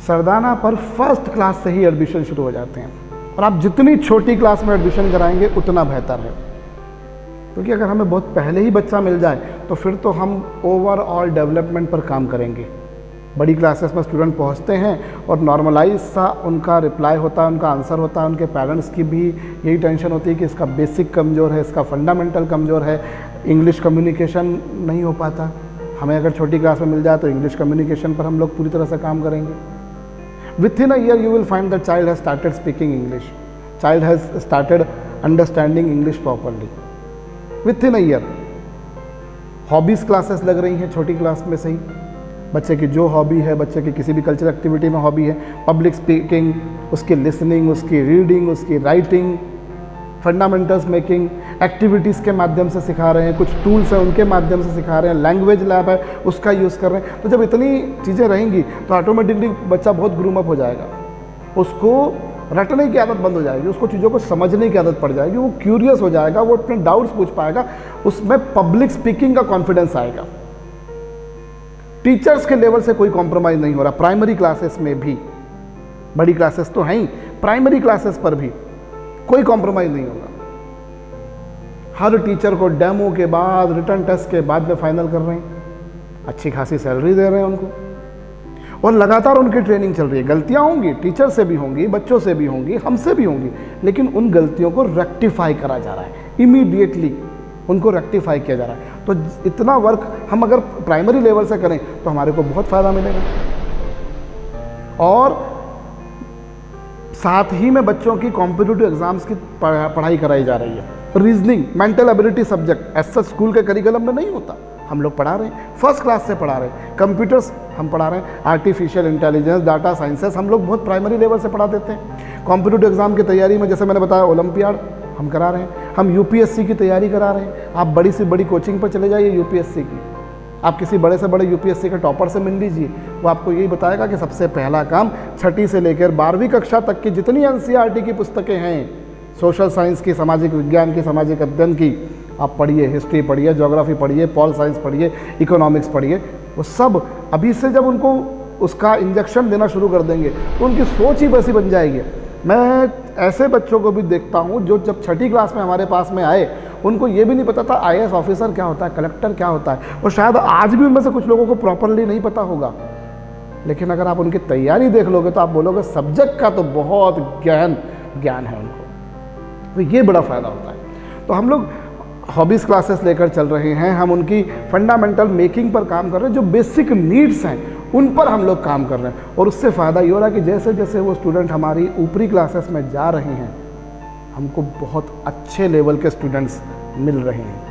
सरदाना पर first class से ही admission शुरू हो जाते हैं, और आप जितनी छोटी क्लास में एडमिशन कराएंगे उतना बेहतर है, क्योंकि अगर हमें बहुत पहले ही बच्चा मिल जाए तो फिर तो हम ओवरऑल डेवलपमेंट पर काम करेंगे। बड़ी क्लासेस में स्टूडेंट पहुंचते हैं और नॉर्मलाइज सा उनका रिप्लाई होता है, उनका आंसर होता है, उनके पेरेंट्स की भी यही टेंशन होती है कि इसका बेसिक कमज़ोर है, इसका फंडामेंटल कमज़ोर है, इंग्लिश कम्युनिकेशन नहीं हो पाता। हमें अगर छोटी क्लास में मिल जाए तो इंग्लिश कम्युनिकेशन पर हम लोग पूरी तरह से काम करेंगे। Within a year you will find the child has started speaking English, child has started understanding English properly within a year। Hobbies classes लग रही हैं छोटी क्लास में से ही, बच्चे की जो हॉबी है, बच्चे की किसी भी कल्चरल एक्टिविटी में हॉबी है, पब्लिक स्पीकिंग, उसकी लिसनिंग, उसकी रीडिंग, उसकी राइटिंग, फंडामेंटल्स मेकिंग, एक्टिविटीज़ के माध्यम से सिखा रहे हैं, कुछ टूल्स हैं उनके माध्यम से सिखा रहे हैं, लैंग्वेज लैब है उसका यूज़ कर रहे हैं। तो जब इतनी चीज़ें रहेंगी तो ऑटोमेटिकली बच्चा बहुत ग्रूम अप हो जाएगा, उसको रटने की आदत बंद हो जाएगी, उसको चीज़ों को समझने की आदत पड़ जाएगी, वो क्यूरियस हो जाएगा, वो अपने डाउट्स पूछ पाएगा, उसमें पब्लिक स्पीकिंग का कॉन्फिडेंस आएगा। टीचर्स के लेवल से कोई कॉम्प्रोमाइज़ नहीं हो रहा, प्राइमरी क्लासेस में भी, बड़ी क्लासेस तो हैं ही, प्राइमरी क्लासेस पर भी कोई कॉम्प्रोमाइज़ नहीं होगा। हर टीचर को डेमो के बाद, रिटर्न टेस्ट के बाद में फाइनल कर रहे हैं, अच्छी खासी सैलरी दे रहे हैं उनको, और लगातार उनकी ट्रेनिंग चल रही है। गलतियां होंगी, टीचर से भी होंगी, बच्चों से भी होंगी, हमसे भी होंगी, लेकिन उन गलतियों को रेक्टिफाई करा जा रहा है, इमीडिएटली उनको रेक्टिफाई किया जा रहा है। तो इतना वर्क हम अगर प्राइमरी लेवल से करें तो हमारे को बहुत फ़ायदा मिलेगा। और साथ ही में बच्चों की कॉम्पिटिटिव एग्जाम्स की पढ़ाई कराई जा रही है। रीजनिंग, मेंटल एबिलिटी सब्जेक्ट ऐसा स्कूल के करिकुलम में नहीं होता, हम लोग पढ़ा रहे हैं, फर्स्ट क्लास से पढ़ा रहे हैं। कंप्यूटर्स हम पढ़ा रहे हैं, आर्टिफिशियल इंटेलिजेंस, डाटा साइंसेस हम लोग बहुत प्राइमरी लेवल से पढ़ा देते हैं। कॉम्पिटिटिव एग्जाम की तैयारी में जैसे मैंने बताया ओलंपियाड हम करा रहे हैं, हम यूपीएससी की तैयारी करा रहे हैं। आप बड़ी से बड़ी कोचिंग पर चले जाइए यूपीएससी की, आप किसी बड़े से बड़े यूपीएससी के टॉपर से मिल लीजिए, वो आपको यही बताएगा कि सबसे पहला काम छठी से लेकर 12वीं कक्षा तक की जितनी एनसीईआरटी की पुस्तकें हैं, सोशल साइंस की, सामाजिक विज्ञान की, सामाजिक अध्ययन की, आप पढ़िए, हिस्ट्री पढ़िए, ज्योग्राफी पढ़िए, पॉल साइंस पढ़िए, इकोनॉमिक्स पढ़िए। वो सब अभी से जब उनको उसका इंजेक्शन देना शुरू कर देंगे तो उनकी सोच ही वैसी बन जाएगी। मैं ऐसे बच्चों को भी देखता हूँ जो जब छठी क्लास में हमारे पास में आए, उनको ये भी नहीं पता था आईएएस ऑफिसर क्या होता है, कलेक्टर क्या होता है, और शायद आज भी उनमें से कुछ लोगों को प्रॉपरली नहीं पता होगा। लेकिन अगर आप उनकी तैयारी देख लोगे तो आप बोलोगे सब्जेक्ट का तो बहुत गहन ज्ञान है उनको, तो ये बड़ा फ़ायदा होता है। तो हम लोग हॉबीज़ क्लासेस लेकर चल रहे हैं, हम उनकी फंडामेंटल मेकिंग पर काम कर रहे हैं, जो बेसिक नीड्स हैं उन पर हम लोग काम कर रहे हैं। और उससे फ़ायदा ये हो रहा है कि जैसे जैसे वो स्टूडेंट हमारी ऊपरी क्लासेस में जा रहे हैं, हमको बहुत अच्छे लेवल के स्टूडेंट्स मिल रहे हैं।